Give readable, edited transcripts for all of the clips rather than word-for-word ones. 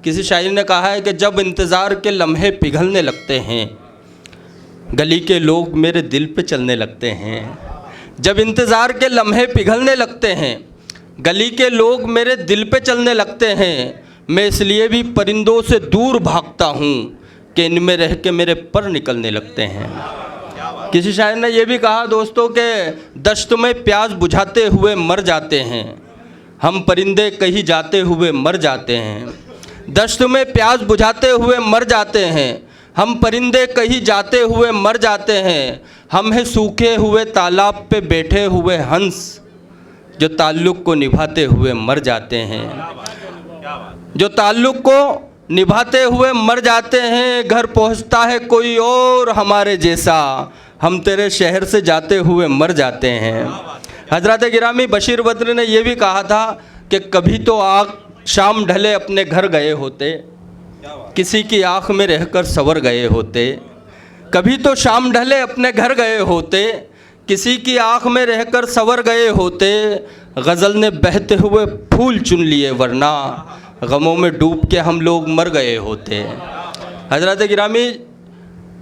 किसी शायर ने कहा है कि जब इंतज़ार के लम्हे पिघलने लगते हैं, गली के लोग मेरे दिल पे चलने लगते हैं। जब इंतज़ार के लम्हे पिघलने लगते हैं, गली के लोग मेरे दिल पे चलने लगते हैं। मैं इसलिए भी परिंदों से दूर भागता हूँ कि इनमें रह के मेरे पर निकलने लगते हैं। किसी शायर ने यह भी कहा दोस्तों कि दश्त में प्यास बुझाते हुए मर जाते हैं, हम परिंदे कहीं जाते हुए मर जाते हैं। दश्त में प्यास बुझाते हुए मर जाते हैं, हम परिंदे कहीं जाते हुए मर जाते हैं। हम हैं सूखे हुए तालाब पे बैठे हुए हंस, जो ताल्लुक़ को निभाते हुए मर जाते हैं। जो ताल्लुक़ को निभाते हुए मर जाते हैं। घर पहुंचता है कोई और हमारे जैसा, हम तेरे शहर से जाते हुए मर जाते हैं। हज़रत गिरामी बशीर बद्र ने यह भी कहा था कि कभी तो आँख शाम ढले अपने घर गए होते, किसी की आँख में रहकर सवर गए होते। कभी तो शाम ढले अपने घर गए होते, किसी की आँख में रहकर सवर गए होते। गज़ल ने बहते हुए फूल चुन लिए, वरना गमों में डूब के हम लोग मर गए होते। हज़रत गिरामी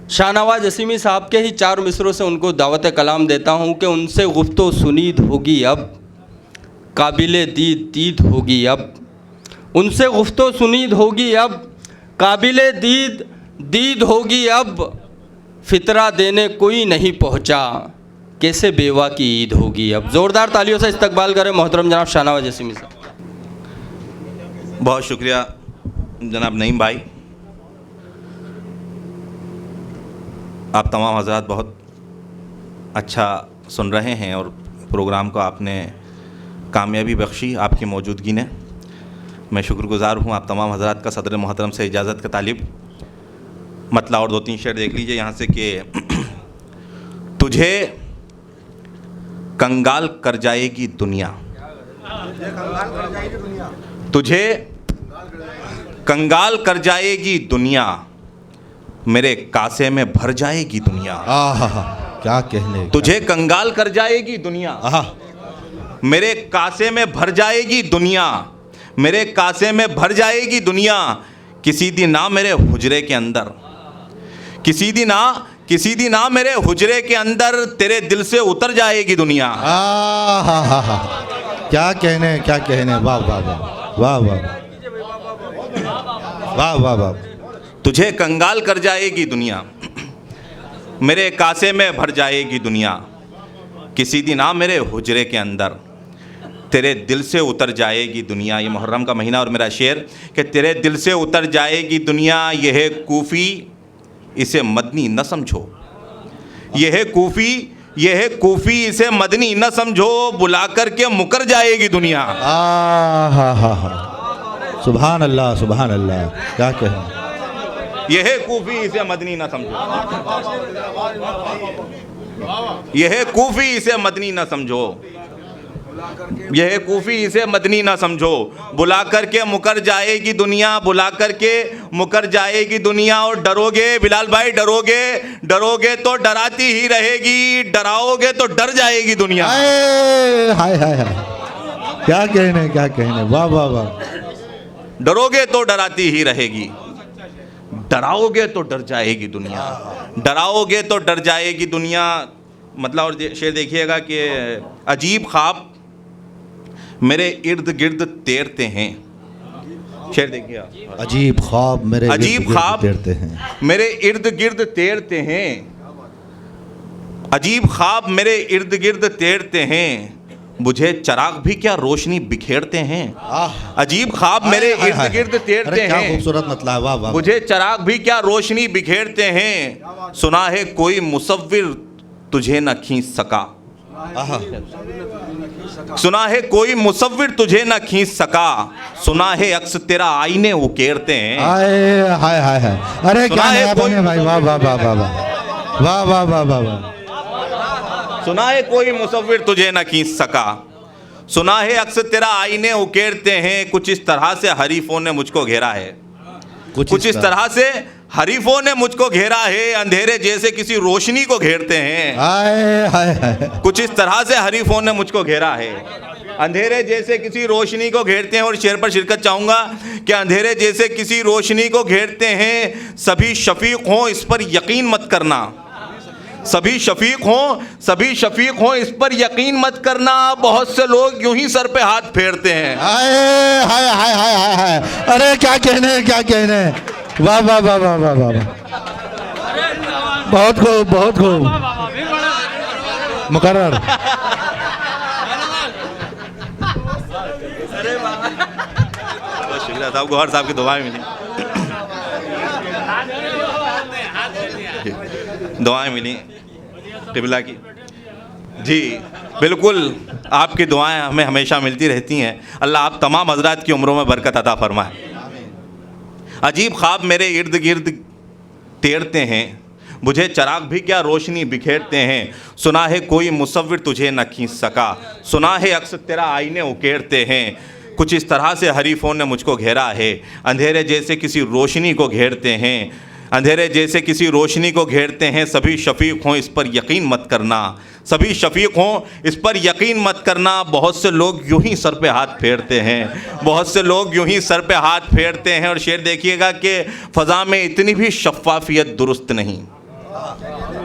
शाहनवाज़ असीमी साहब के ही 4 मिसरों से उनको दावत कलाम देता हूँ कि उनसे गुफ्तो सुनीद होगी अब, काबिले दीद दीद होगी अब। उनसे गुफ्तो सुनीद होगी अब, काबिले दीद दीद होगी अब। फितरा देने कोई नहीं पहुँचा, कैसे बेवा की ईद होगी अब। ज़ोरदार तालियों से इस्तकबाल करें मोहतरम जनाब शाहनवाज़ असीमी साहब। बहुत शुक्रिया जनाब नईम भाई। आप तमाम हज़रात बहुत अच्छा सुन रहे हैं और प्रोग्राम को आपने कामयाबी बख्शी आपकी मौजूदगी ने। मैं शुक्रगुज़ार हूँ आप तमाम हज़रात का। सदर मोहतरम से इजाज़त का तालिब। मतला और 2-3 शेर देख लीजिए यहाँ से कि तुझे कंगाल कर जाएगी दुनिया, तुझे कंगाल कर जाएगी दुनिया, मेरे कासे में भर जाएगी दुनिया। क्या कहने। तुझे कंगाल कर जाएगी दुनिया, मेरे कासे में भर जाएगी दुनिया, मेरे कासे में भर जाएगी दुनिया। किसी दिन ना मेरे हुजरे के अंदर, किसी दिन ना मेरे हुजरे के अंदर, तेरे दिल से उतर जाएगी दुनिया। क्या कहने, क्या कहने। वाह वाह वाह वाह वाह वाह वाह वाह। तुझे कंगाल कर जाएगी दुनिया, मेरे कासे में भर जाएगी दुनिया। किसी दिन आ मेरे हुजरे के अंदर, तेरे दिल से उतर जाएगी दुनिया। ये मुहर्रम का महीना और मेरा शेर कि तेरे दिल से उतर जाएगी दुनिया। यह है कूफ़ी, इसे मदनी न समझो। यह है कूफ़ी, यह है कूफ़ी, इसे मदनी न समझो। बुला कर के मुकर जाएगी दुनिया। सुभान अल्लाह, सुभान अल्लाह। क्या कहने। यह है कूफ़ी, इसे मदनी न समझो। यह है कूफ़ी, इसे मदनी न समझो। यह है कूफ़ी, इसे मदनी ना समझो। बुला कर के मुकर जाएगी दुनिया, बुला कर के मुकर जाएगी दुनिया। और डरोगे बिलाल भाई, डरोगे, डरोगे तो डराती ही रहेगी, डराओगे तो डर जाएगी दुनिया। हाय हाय हाय। क्या कहने, क्या कहने। वाह वाह वाह। डरोगे तो डराती ही रहेगी, डराओगे तो डर जाएगी दुनिया, डराओगे तो डर जाएगी दुनिया। मतलब और शेर देखिएगा कि अजीब ख्वाब मेरे इर्द गिर्द तैरते हैं। शेर देखिए, अजीब ख्वाब मेरे अजीब ख्वाब तैरते हैं, मेरे इर्द गिर्द तैरते हैं। अजीब ख्वाब मेरे इर्द गिर्द तैरते हैं, मुझे चिराग भी क्या रोशनी बिखेरते हैं। अजीब ख्वाब मेरे इर्द गिर्द तैरते हैं, क्या खूबसूरत मतलब। वाह वाह। मुझे चिराग भी क्या रोशनी बिखेरते हैं। सुना है कोई मुसव्विर तुझे न खींच सका, सुना है कोई मुसव्विर तुझे न खींच सका। सुना है अक्स तेरा आईने उकेरते हैं। हाय हाय हाय हाय। अरे क्या नया बने भाई। वाह वाह वाह वाह वाह वाह वाह वाह वाह। सुना है कोई मुसव्विर तुझे न खींच सका, सुना है अक्स तेरा आईने उकेरते हैं। कुछ इस तरह से हरीफों ने मुझको घेरा है, कुछ इस तरह से हरीफों ने मुझको घेरा है। अंधेरे जैसे किसी रोशनी को घेरते हैं। हाय हाय हाय। कुछ इस तरह से हरीफों ने मुझको घेरा है। अंधेरे जैसे किसी रोशनी को घेरते हैं, और शेर पर शिरकत चाहूँगा कि अंधेरे जैसे किसी रोशनी को घेरते हैं, सभी शफीक हों इस पर यकीन मत करना, सभी शफीक हों इस पर यकीन मत करना, बहुत से लोग यूं ही सर पे हाथ फेरते हैं। हाय हाय हाय हाय हाय हाय, अरे क्या कहने, क्या कहने, वाह वाह वाह वाह वाह वाह, बहुत खूब, बहुत खूब, मुकर्रर। शुक्रिया साहब, गौहर साहब की दुआएं मिली, दुआएं मिली क़िबला की। जी बिल्कुल, आपकी दुआएं हमें हमेशा मिलती रहती हैं। अल्लाह आप तमाम हजरात की उम्रों में बरकत अता फरमाए। अजीब ख्वाब मेरे इर्द गिर्द तैरते हैं, मुझे चराग भी क्या रोशनी बिखेरते हैं, सुना है कोई मुसव्विर तुझे न खींच सका, सुना है अक्स तेरा आईने उकेरते हैं, कुछ इस तरह से हरीफों ने मुझको घेरा है, अंधेरे जैसे किसी रोशनी को घेरते हैं, अंधेरे जैसे किसी रोशनी को घेरते हैं, सभी शफीक हों इस पर यकीन मत करना, सभी शफीक हों इस पर यकीन मत करना, बहुत से लोग यूं ही सर पे हाथ फेरते हैं, बहुत से लोग यूं ही सर पे हाथ फेरते हैं। और शेर देखिएगा कि फ़ज़ा में इतनी भी शफ़ाफ़ियत दुरुस्त नहीं,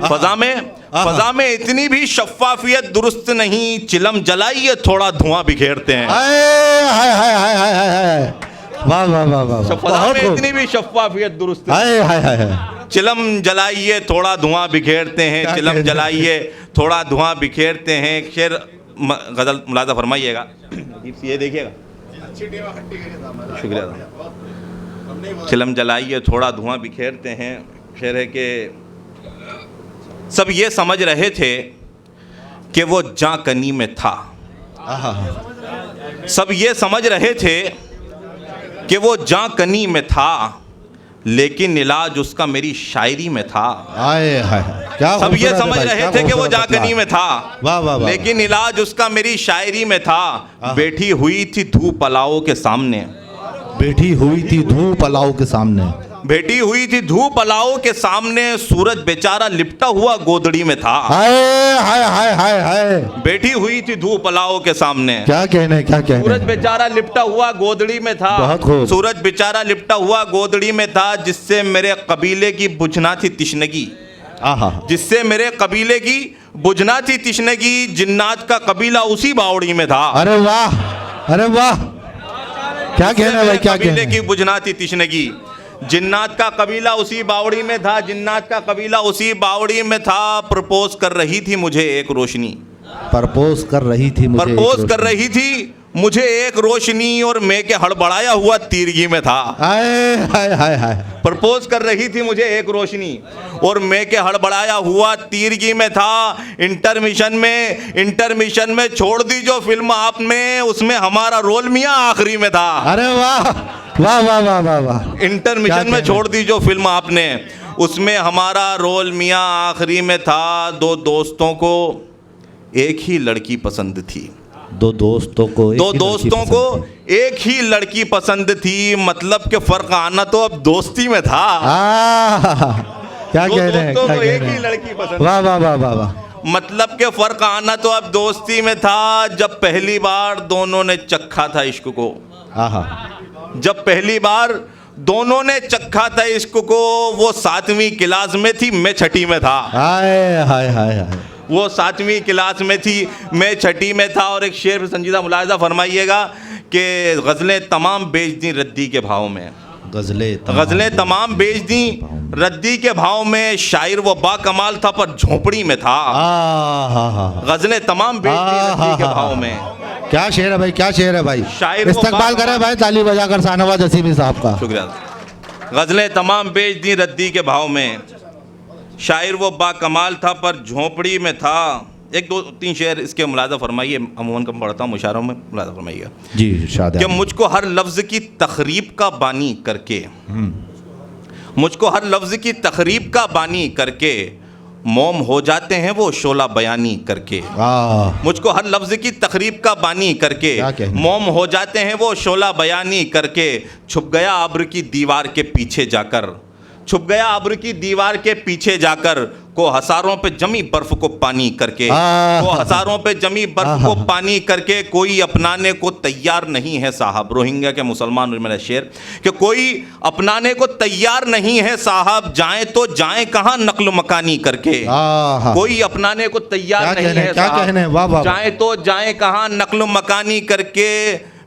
फ़ज़ा में इतनी भी शफ़ाफ़ियत दुरुस्त नहीं, चिलम जलाइए थोड़ा धुआं बिखेरते हैं। हाय हाय हाय हाय हाय हाय, वाह वाह वाह वाह, फ़ज़ा में इतनी भी शफ़ाफ़ियत दुरुस्त नहीं, हाय हाय हाय हाय, चिलम जलाइए थोड़ा धुआं बिखेरते हैं, चिलम जलाइए थोड़ा धुआं बिखेरते हैं। एक शेर गज़ल मुलाज़ा फरमाइएगा, ये देखिएगा, शुक्रिया। चिलम जलाइए थोड़ा धुआं बिखेरते हैं, शेर है कि सब ये समझ रहे थे कि वो जाकनी में था, सब ये समझ रहे थे कि वो जाकनी में था, लेकिन इलाज उसका मेरी शायरी में था। हाय हाय, क्या सब ये समझ रहे थे कि वो जाकनी में था, वाह वाह वाह, लेकिन इलाज उसका मेरी शायरी में था। बैठी हुई थी धूप अलाओं के सामने, बैठी हुई थी धूप अलाव के सामने, बैठी हुई थी धूप अलाओं के सामने, सूरज बेचारा लिपटा हुआ गोदड़ी में था। हाय हाय हाय हाय हाय, बैठी हुई थी धूप अलाओं के सामने, क्या कहने, क्या कहने, सूरज बेचारा लिपटा हुआ गोदड़ी में था, बहुत खूब, सूरज बेचारा लिपटा हुआ गोदड़ी में था, जिससे मेरे कबीले की बुझना थी तिश्नगी, जिससे मेरे कबीले की बुझना थी तिश्नगी, जिन्नात का कबीला उसी बावड़ी में था। अरे वाह, अरे वाह, क्या कहने भाई, क्या कबीले कहने, की बुझना थी तिश्नगी, जिन्नात का कबीला उसी बावड़ी में था, जिन्नात का कबीला उसी बावड़ी में था। प्रपोज कर रही थी मुझे एक रोशनी, प्रपोज कर रही थी मुझे, प्रपोज कर रही थी मुझे एक रोशनी, और मैं के हड़बड़ाया हुआ तीरगी में था। हाय हाय हाय हाय, प्रपोज कर रही थी मुझे एक रोशनी, और मैं के हड़बड़ाया हुआ तीरगी में था। इंटरमिशन में छोड़ दी जो फिल्म आपने, उसमें हमारा रोल मियां आखिरी में था। अरे वाह वाह वाह वाह वाह वाह, इंटरमिशन में छोड़ दी जो फिल्म आपने, उसमें हमारा रोल मियां आखिरी में था। दो दोस्तों को एक ही लड़की पसंद थी, दो दोस्तों को एक ही लड़की पसंद थी, मतलब के फर्क आना तो अब दोस्ती में था। क्या कह रहे हैं, दोस्तों को एक ही लड़की पसंद, वाह वाह वाह वाह वाह, मतलब के फर्क आना तो अब दोस्ती में था। जब पहली बार दोनों ने चखा था इश्क को, जब पहली बार दोनों ने चखा था इश्क को, वो 7वीं क्लास में थी, मैं 6ठी में था। हाय हाय हाय हाय, वो 7वीं क्लास में थी, मैं 6ठी में था। और एक शेर संजीदा मुलाहिजा फरमाइएगा कि गज़लें तमाम बेच दी रद्दी के भाव में, गज़लें तमाम बेच दी रद्दी के भाव में, शायर वो बाकमाल था पर झोपड़ी में था। गज़लें तमाम बेच दी रद्दी के भाव में। क्या शेर है भाई, क्या शेर है भाई, शायर इस्तकबाल करें भाई ताली बजाकर शाहनवाज असीमी साहब का, शुक्रिया। गज़लें तमाम बेच दी रद्दी के भाव में, शायर वो बाकमाल था पर झोपड़ी में था। एक दो तीन शेर इसके मुलाज़ा फरमाइए, अमूमन कम पढ़ता हूँ, मुशारों में मुलाज़ा फरमाइएगा जी इरशाद। कि मुझको हर लफ्ज़ की तखरीब का बानी करके, मुझको हर लफ्ज़ की तखरीब का बानी करके, मोम हो जाते हैं वो शोला बयानी करके। मुझको हर लफ्ज़ की तखरीब का बानी करके, मोम हो जाते हैं वो शोला बयानी करके। छुप गया अब्र की दीवार के पीछे जाकर, छुप गया अब्र की दीवार के पीछे जाकर, को हजारों पे जमी बर्फ को पानी करके, आहा। को हजारों पे जमी बर्फ को आहा। पानी करके कोई अपनाने को तैयार नहीं है साहब। रोहिंग्या के मुसलमान, मेरा शेर, कि कोई अपनाने को तैयार नहीं है साहब, जाएं तो जाएं कहाँ नक्ल मकानी करके। आहा। कोई अपनाने को तैयार क्या नहीं कहने, है क्या साहब, कहने, वाह वाह। जाएं तो जाएं कहाँ नक्ल मकानी करके।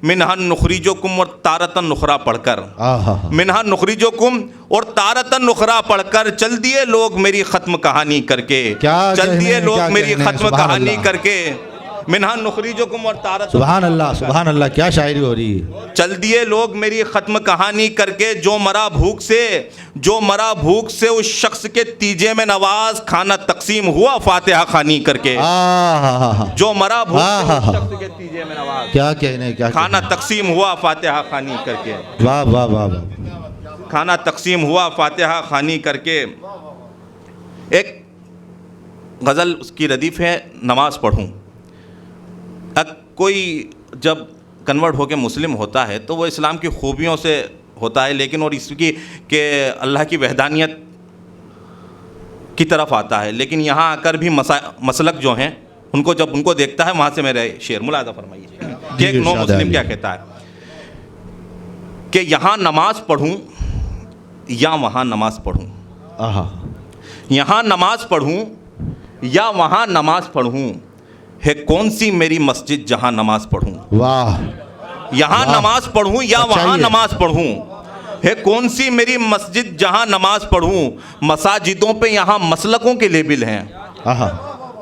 मिनहन नुखरीजोकुम और तारतन नुखरा पढ़कर, आहा। मिनहन नुखरीजोकुम और तारतन नुखरा पढ़कर चल दिए लोग मेरी खत्म कहानी करके। क्या चल कहने, दिए लोग क्या मेरी कहने, खत्म सुभान कहानी अल्लाह। करके। मिनहन नुखरीजोकुम और तारतन, सुभान अल्लाह, सुभान अल्लाह, क्या शायरी हो रही है। चल दिए लोग मेरी खत्म कहानी करके। जो मरा भूख से, जो मरा भूख से उस शख्स के तीजे में नवाज, खाना तकसीम हुआ फातिहा खानी करके। आहा। जो मरा भूख से आहा। उस शख्स के तीजे में नवाज, क्या कहने, क्या खाना तकसीम हुआ फातिहा खानी करके। कहने। वाह वाह वाह वाह। खाना तकसीम हुआ फातिहा खानी करके। एक गज़ल उसकी रदीफ़ है, नमाज पढ़ूं। कोई जब कन्वर्ट होकर मुस्लिम होता है तो वो इस्लाम की खूबियों से होता है, लेकिन और इसकी के अल्लाह की वहदानियत की तरफ आता है, लेकिन यहाँ आकर भी मसलक जो हैं उनको जब उनको देखता है, वहाँ से मेरे शेर मुलादा फरमाइए कि एक नो मुस्लिम क्या कहता है कि यहाँ नमाज पढ़ूं या वहाँ नमाज पढ़ूं, आहा। यहाँ नमाज पढ़ूं या वहाँ नमाज पढ़ूं, है कौन सी मेरी मस्जिद जहाँ नमाज पढ़ूं। वाह। यहाँ वाह। नमाज पढ़ूं या अच्छा वहाँ ही है। नमाज पढ़ूं, है कौन सी मेरी मस्जिद जहाँ नमाज पढ़ूं। मसाजिदों पे यहाँ मसलकों के लेबिल हैं, आहा।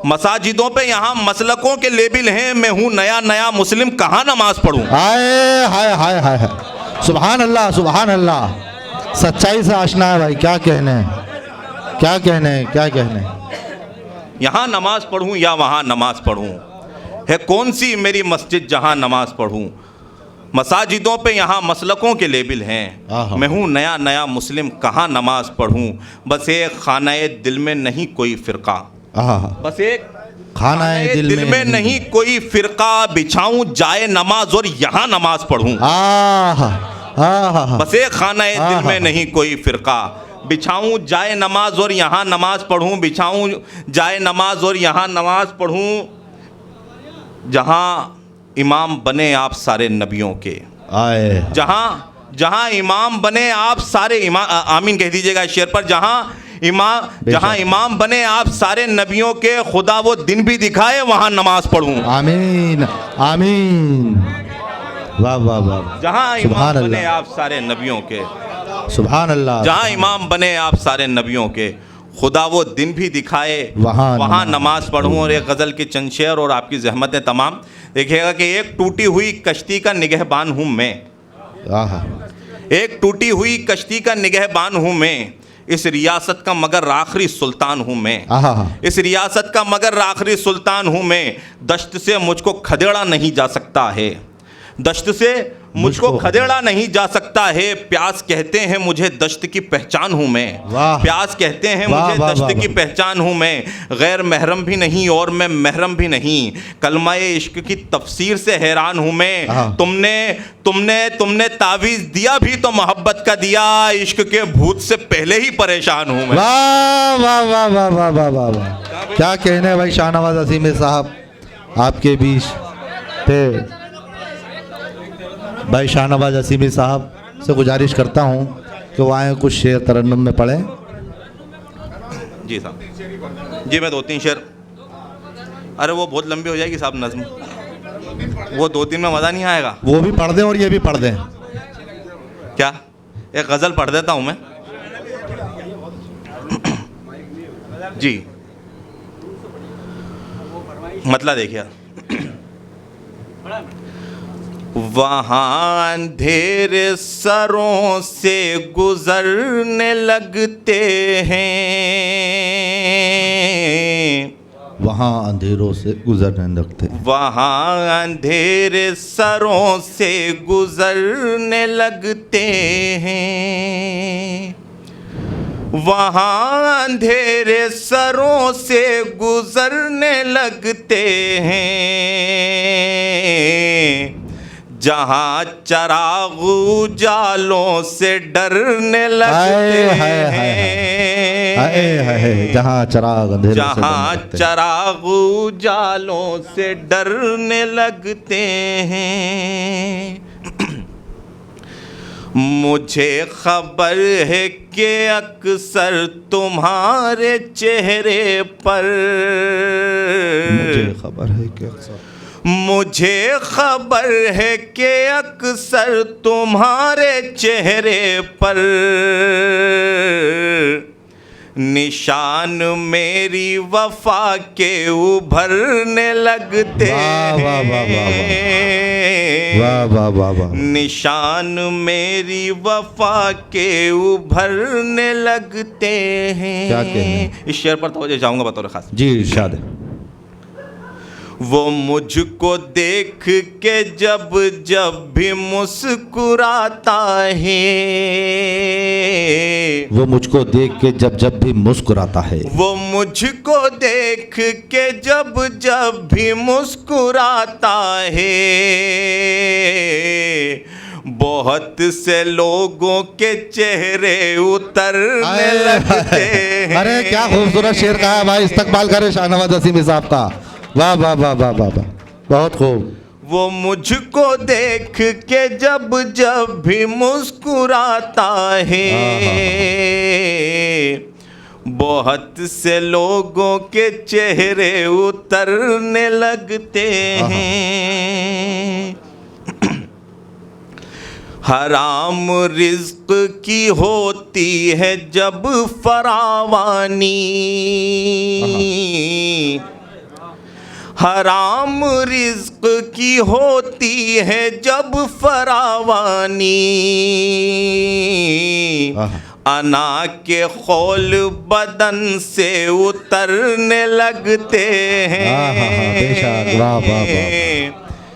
मसाजिदों पे यहाँ मसलकों के लेबिल हैं। मैं हूँ नया नया मुस्लिम, कहाँ नमाज पढ़ूं। हाय हाय हाय हाय हाय। सुभान अल्लाह, सुभान अल्लाह। सच्चाई से आशना है भाई, क्या कहने, क्या कहने, क्या कहने। यहाँ नमाज पढ़ूं या वहाँ नमाज पढ़ूं, है कौन सी मेरी मस्जिद जहाँ नमाज पढ़ूं। मसाजिदों पे यहाँ मसलकों के लेबिल हैं। मैं हूँ नया नया मुस्लिम, कहाँ नमाज पढ़ूं। बस एक खानाए दिल में नहीं कोई फ़िरका, बस एक खानाए दिल में नहीं कोई फ़िरका। बिछाऊं जाए नमाज और यहाँ नमाज पढ़ूं। बस एक खानाए दिल में नहीं कोई फ़िरका। बिछाऊं जाए नमाज और यहाँ नमाज पढ़ूं, बिछाऊं जाए नमाज और यहाँ नमाज पढ़ूं। जहाँ इमाम बने आप सारे नबियों के, आए। जहाँ इमाम बने आप सारे इमाम, आमीन कह दीजिएगा शेर पर। जहाँ इमाम बने आप सारे नबियों के, खुदा वो दिन भी दिखाए वहाँ नमाज पढ़ूं। आमीन आमीन। वाह वाह वाह। जहाँ इमाम बने आप सारे नबियों के, सुभान अल्लाह। जहाँ इमाम बने आप सारे नबियों के, खुदा वो दिन भी दिखाए वहाँ नमाज पढ़ूं। और एक गज़ल के चंद शेर और आपकी ज़हमतें तमाम। देखिएगा कि एक टूटी हुई कश्ती का निगहबान हूँ मैं, एक टूटी हुई कश्ती का निगहबान हूँ मैं। इस रियासत का मगर आखिरी सुल्तान हूँ मैं, इस रियासत का मगर आखिरी सुल्तान हूँ मैं। दश्त से मुझको खदेड़ा नहीं जा सकता है, दश्त से मुझको खदेड़ा नहीं जा सकता है। प्यास कहते हैं मुझे दश्त की पहचान हूँ मैं, प्यास कहते हैं मुझे दश्त की पहचान हूँ मैं। गैर महरम भी नहीं और मैं महरम भी नहीं, कलमाए इश्क की तफसीर से हैरान हूँ मैं। तुमने तावीज़ दिया भी तो मोहब्बत का दिया, इश्क के भूत से पहले ही परेशान हूँ मैं। वाह वाह वाह वाह वाह वाह वाह वाह। क्या कहने भाई शाहनवाज असीमी साहब आपके बीच थे। भाई शाहनवाज असीमी साहब से गुजारिश करता हूँ कि वो आए कुछ शेर तरन्नुम में पढ़ें। जी साहब, जी मैं 2-3 शेर। अरे वो बहुत लंबी हो जाएगी साहब नज़्म, वो 2-3 में मज़ा नहीं आएगा। वो भी पढ़ दें और ये भी पढ़ दें। क्या, एक गज़ल पढ़ देता हूँ मैं। जी मतलब देखिए, वहाँ अंधेरे सरों से गुजरने लगते हैं, वहाँ अंधेरों से गुजरने लगते, वहाँ अंधेरे सरों से गुजरने लगते हैं, वहाँ अंधेरे सरों से गुजरने लगते हैं। जहाँ चराग उजालों से डरने लगते हैं, जहाँ चराग अंधेरे से जहाँ डरने लगते हैं, चराग उजालों से डरने लगते हैं। मुझे खबर है कि अक्सर तुम्हारे चेहरे पर, मुझे खबर है कि अक्सर, मुझे खबर है कि अक्सर तुम्हारे चेहरे पर निशान मेरी वफा के उभरने लगते हैं। वाह वाह वाह वाह, निशान मेरी वफा के उभरने लगते हैं। क्या कहने? इस शेर पर तवज्जो चाहूँगा बतौर खास। जी इरशाद है। वो मुझको देख के जब जब भी मुस्कुराता है, वो मुझको देख के जब जब भी मुस्कुराता है, वो मुझको देख के जब जब भी मुस्कुराता है, बहुत से लोगों के चेहरे उतरने लगते हैं। अरे क्या खूबसूरत शेर कहा है भाई, इस्तकबाल करे शाहनवाज असीम साहब का। वाह वाह वाह वाह वाह वाह, बहुत खूब। वो मुझको देख के जब जब भी मुस्कुराता है, बहुत से लोगों के चेहरे उतरने लगते हैं। हराम रिज्क की होती है जब फरावानी, हराम रिज्क की होती है जब फरावानी, अना के खोल बदन से उतरने लगते हैं। बेशक, वाह वाह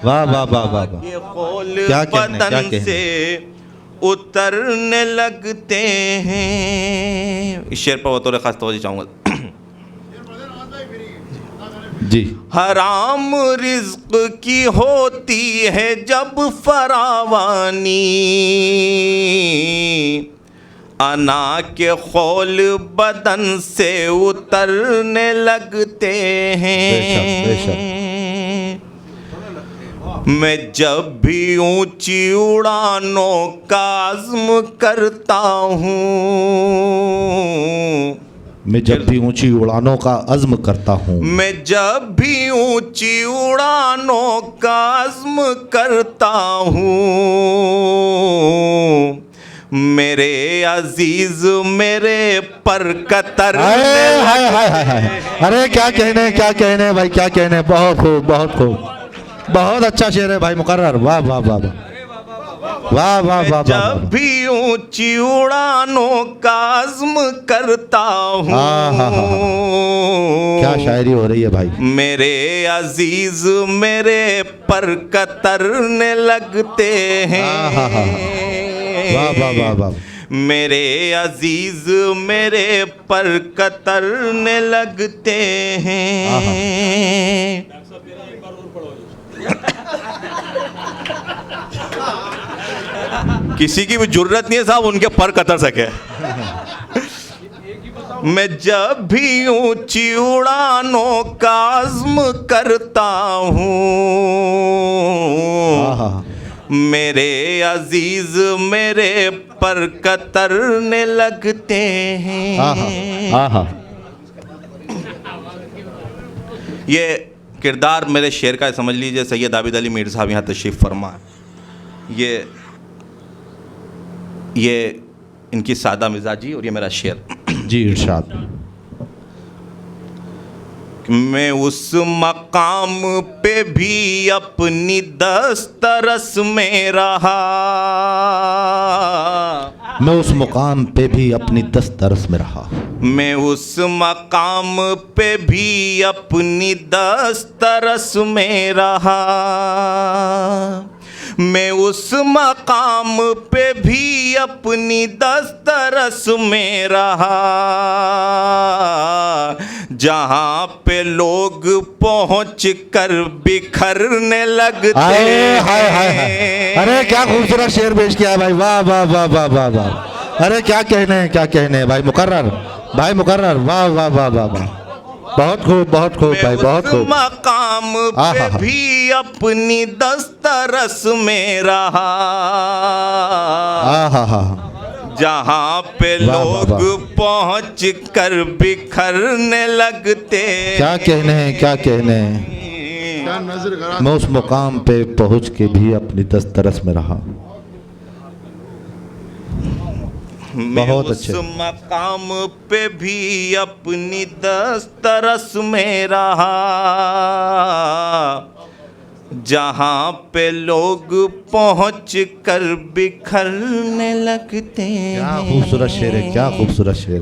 वाह वाह वाह वाह, ये खोल क्या कहने, क्या बदन कहने? से उतरने लगते हैं। इस शेर पर बतौर खास तवज्जो चाहूँगा। जी। हराम रिज्क की होती है जब फरावानी, अना के खोल बदन से उतरने लगते हैं। बेशक। मैं जब भी ऊंची उड़ानों का आज़्म करता हूँ, मैं जब भी ऊंची उड़ानों का अज़्म करता हूँ, मैं जब भी ऊंची उड़ानों का आज़्म करता हूँ, मेरे अजीज मेरे पर कतर। हाय हाय हाय हाय हाय, अरे क्या कहने, क्या कहने भाई, क्या कहने। बहुत खूब, बहुत खूब, बहुत अच्छा शेर है भाई मुकर्रर। वाह वाह वाह वाह वाह वाह वाह। जब भी ऊंची उड़ानों का आज़्म करता हूँ, क्या शायरी हो रही है भाई। मेरे अजीज मेरे पर कतरने लगते हैं। वाह वाह वाह वाह, मेरे अजीज मेरे पर कतरने लगते हैं। किसी की भी जुर्रत नहीं है साहब उनके पर कतर सके। मैं जब भी ऊंची उड़ानों का आज़्म करता हूँ, मेरे अजीज मेरे पर कतरने लगते हैं। ये किरदार मेरे शेर का समझ लीजिए। सैयद आबिद अली मीर साहब यहाँ तशरीफ़ फरमा। ये इनकी सादा मिजाजी और ये मेरा शेर। जी इरशाद। मैं उस मकाम पे भी अपनी दस्तरस में रहा, मैं उस मुकाम पे भी अपनी दस्तरस में रहा, मैं उस मकाम पे भी अपनी दस्तरस में रहा। मैं उस मकाम पे भी अपनी दस्तरस में रहा जहाँ पे लोग पहुँच कर बिखरने लगते हाय हाय हाय हाय। अरे क्या खूबसूरत शेर पेश किया है भाई, वाह वाह वाह वाह वाह वाह। अरे क्या कहने हैं, क्या कहने हैं भाई मुकर्रर, भाई मुकर्रर, वाह वाह वाह वाह वाह। बहुत खूब भाई, बहुत उस खूब। मकाम पे भी अपनी दस्तरस में रहा हा हा जहाँ पे वाह, वाह, लोग पहुँच कर बिखरने लगते। क्या कहने हैं, क्या कहने हैं। मैं उस मुकाम पे पहुंच के भी अपनी दस्तरस में रहा। बहुत अच्छे। उस मकाम पे भी अपनी दस्तरस में रहा जहाँ पे लोग पहुँच कर बिखरने लगते। क्या खूबसूरत शेर है, क्या खूबसूरत शेर।